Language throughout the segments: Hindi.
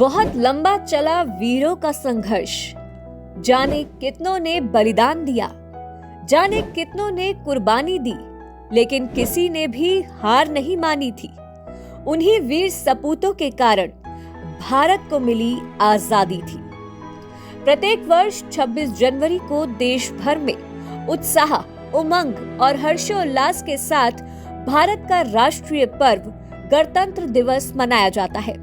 बहुत लंबा चला वीरों का संघर्ष, जाने कितनों ने बलिदान दिया, जाने कितनों ने कुर्बानी दी, लेकिन किसी ने भी हार नहीं मानी थी। उन्हीं वीर सपूतों के कारण भारत को मिली आजादी थी। प्रत्येक वर्ष 26 जनवरी को देश भर में उत्साह, उमंग और हर्षोल्लास के साथ भारत का राष्ट्रीय पर्व गणतंत्र दिवस मनाया जाता है।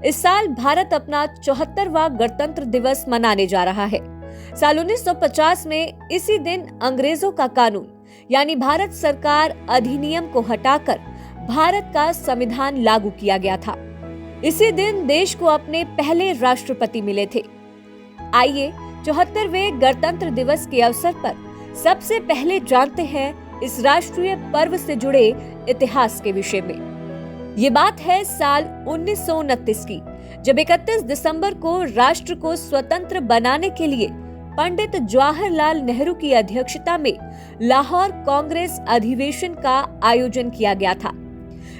इस साल भारत अपना 74वां गणतंत्र दिवस मनाने जा रहा है। साल 1950 में इसी दिन अंग्रेजों का कानून यानी भारत सरकार अधिनियम को हटाकर भारत का संविधान लागू किया गया था। इसी दिन देश को अपने पहले राष्ट्रपति मिले थे। आइए 74वें गणतंत्र दिवस के अवसर पर सबसे पहले जानते हैं इस राष्ट्रीय पर्व से जुड़े इतिहास के विषय में। ये बात है साल 1929 की, जब 31 दिसंबर को राष्ट्र को स्वतंत्र बनाने के लिए पंडित जवाहरलाल नेहरू की अध्यक्षता में लाहौर कांग्रेस अधिवेशन का आयोजन किया गया था,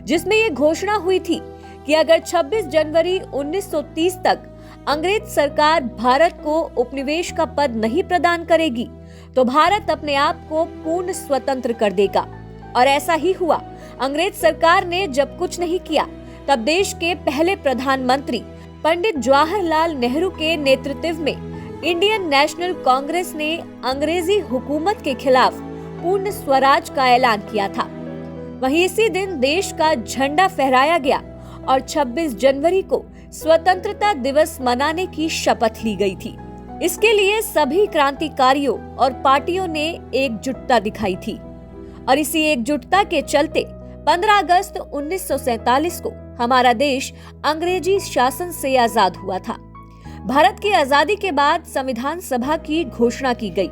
जिसमें ये घोषणा हुई थी कि अगर 26 जनवरी 1930 तक अंग्रेज सरकार भारत को उपनिवेश का पद नहीं प्रदान करेगी तो भारत अपने आप को पूर्ण स्वतंत्र कर देगा। और ऐसा ही हुआ। अंग्रेज सरकार ने जब कुछ नहीं किया, तब देश के पहले प्रधानमंत्री पंडित जवाहरलाल नेहरू के नेतृत्व में इंडियन नेशनल कांग्रेस ने अंग्रेजी हुकूमत के खिलाफ पूर्ण स्वराज का ऐलान किया था। वहीं इसी दिन देश का झंडा फहराया गया और 26 जनवरी को स्वतंत्रता दिवस मनाने की शपथ ली गई थी। इसके लिए सभी क्रांतिकारियों और पार्टियों ने एकजुटता दिखाई थी और इसी एकजुटता के चलते 15 अगस्त 1947 को हमारा देश अंग्रेजी शासन से आजाद हुआ था। भारत की आजादी के बाद संविधान सभा की घोषणा की गई।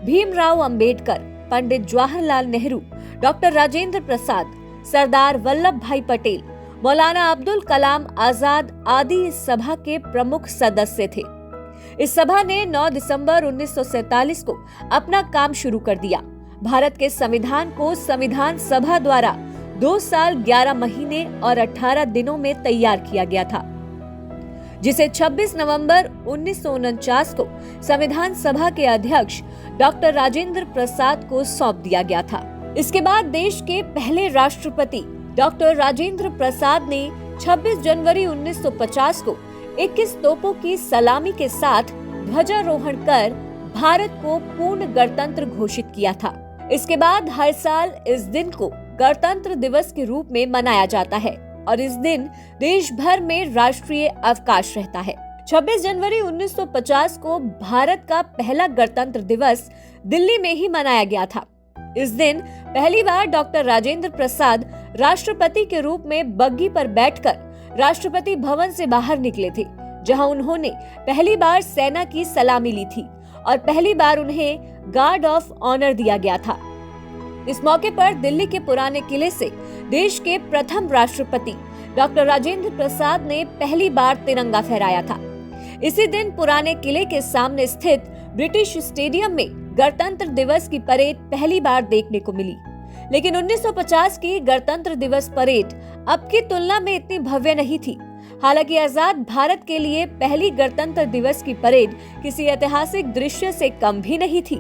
भीमराव अंबेडकर, पंडित जवाहरलाल नेहरू, डॉक्टर राजेंद्र प्रसाद, सरदार वल्लभ भाई पटेल, मौलाना अब्दुल कलाम आजाद आदि इस सभा के प्रमुख सदस्य थे। इस सभा ने 9 दिसंबर 1947 को अपना काम शुरू कर दिया। भारत के संविधान को संविधान सभा द्वारा 2 साल 11 महीने और 18 दिनों में तैयार किया गया था, जिसे 26 नवंबर 1949 को संविधान सभा के अध्यक्ष डॉक्टर राजेंद्र प्रसाद को सौंप दिया गया था। इसके बाद देश के पहले राष्ट्रपति डॉक्टर राजेंद्र प्रसाद ने 26 जनवरी 1950 को 21 तोपों की सलामी के साथ ध्वजारोहण कर भारत को पूर्ण गणतंत्र घोषित किया था। इसके बाद हर साल इस दिन को गणतंत्र दिवस के रूप में मनाया जाता है और इस दिन देश भर में राष्ट्रीय अवकाश रहता है। 26 जनवरी 1950 को भारत का पहला गणतंत्र दिवस दिल्ली में ही मनाया गया था। इस दिन पहली बार डॉक्टर राजेंद्र प्रसाद राष्ट्रपति के रूप में बग्गी पर बैठकर राष्ट्रपति भवन से बाहर निकले थे, जहां उन्होंने पहली बार सेना की सलामी ली थी और पहली बार उन्हें गार्ड ऑफ ऑनर दिया गया था। इस मौके पर दिल्ली के पुराने किले से देश के प्रथम राष्ट्रपति डॉक्टर राजेंद्र प्रसाद ने पहली बार तिरंगा फहराया था। इसी दिन पुराने किले के सामने स्थित ब्रिटिश स्टेडियम में गणतंत्र दिवस की परेड पहली बार देखने को मिली। लेकिन 1950 की गणतंत्र दिवस परेड अब की तुलना में इतनी भव्य नहीं थी। हालांकि आजाद भारत के लिए पहली गणतंत्र दिवस की परेड किसी ऐतिहासिक दृश्य से कम भी नहीं थी।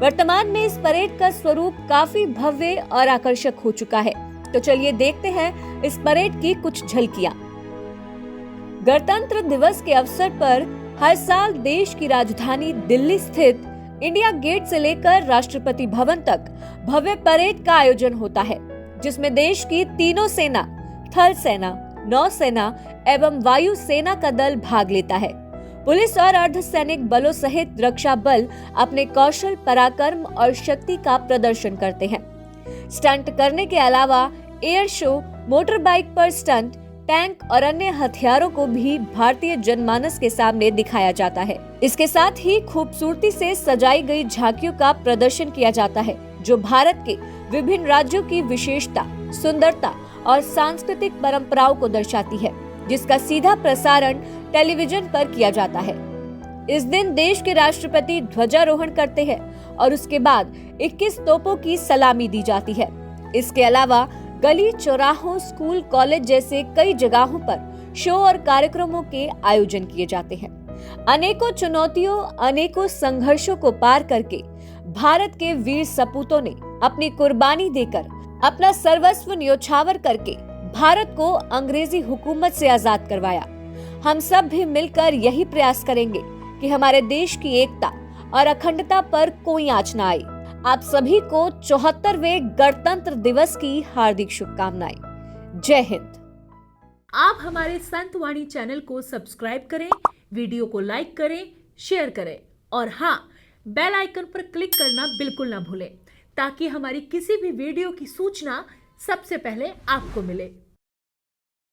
वर्तमान में इस परेड का स्वरूप काफी भव्य और आकर्षक हो चुका है। तो चलिए देखते हैं इस परेड की कुछ झलकियां। गणतंत्र दिवस के अवसर पर हर साल देश की राजधानी दिल्ली स्थित इंडिया गेट से लेकर राष्ट्रपति भवन तक भव्य परेड का आयोजन होता है, जिसमें देश की तीनों सेना, थल सेना, नौसेना एवं वायु सेना का दल भाग लेता है। पुलिस और अर्धसैनिक बलों सहित रक्षा बल अपने कौशल, पराक्रम और शक्ति का प्रदर्शन करते हैं। स्टंट करने के अलावा एयर शो, मोटर बाइक पर स्टंट, टैंक और अन्य हथियारों को भी भारतीय जनमानस के सामने दिखाया जाता है। इसके साथ ही खूबसूरती से सजाई गई झांकियों का प्रदर्शन किया जाता है, जो भारत के विभिन्न राज्यों की विशेषता, सुंदरता और सांस्कृतिक परंपराओं को दर्शाती है, जिसका सीधा प्रसारण टेलीविजन पर किया जाता है। इस दिन देश के राष्ट्रपति ध्वजारोहण करते हैं और उसके बाद 21 तोपों की सलामी दी जाती है। इसके अलावा गली, चौराहों, स्कूल, कॉलेज जैसे कई जगहों पर शो और कार्यक्रमों के आयोजन किए जाते हैं। अनेकों चुनौतियों, अनेकों संघर्षों को पार करके भारत के वीर सपूतों ने अपनी कुर्बानी देकर, अपना सर्वस्व न्योछावर करके भारत को अंग्रेजी हुकूमत से आजाद करवाया। हम सब भी मिलकर यही प्रयास करेंगे कि हमारे देश की एकता और अखंडता पर कोई आंच न आए। आप सभी को 74वें गणतंत्र दिवस की हार्दिक शुभकामनाएं। जय हिंद। आप हमारे संतवाणी चैनल को सब्सक्राइब करें, वीडियो को लाइक करें, शेयर करें और हाँ, बेल आइकन पर क्लिक करना बिल्कुल ना भूलें ताकि हमारी किसी भी वीडियो की सूचना सबसे पहले आपको मिले।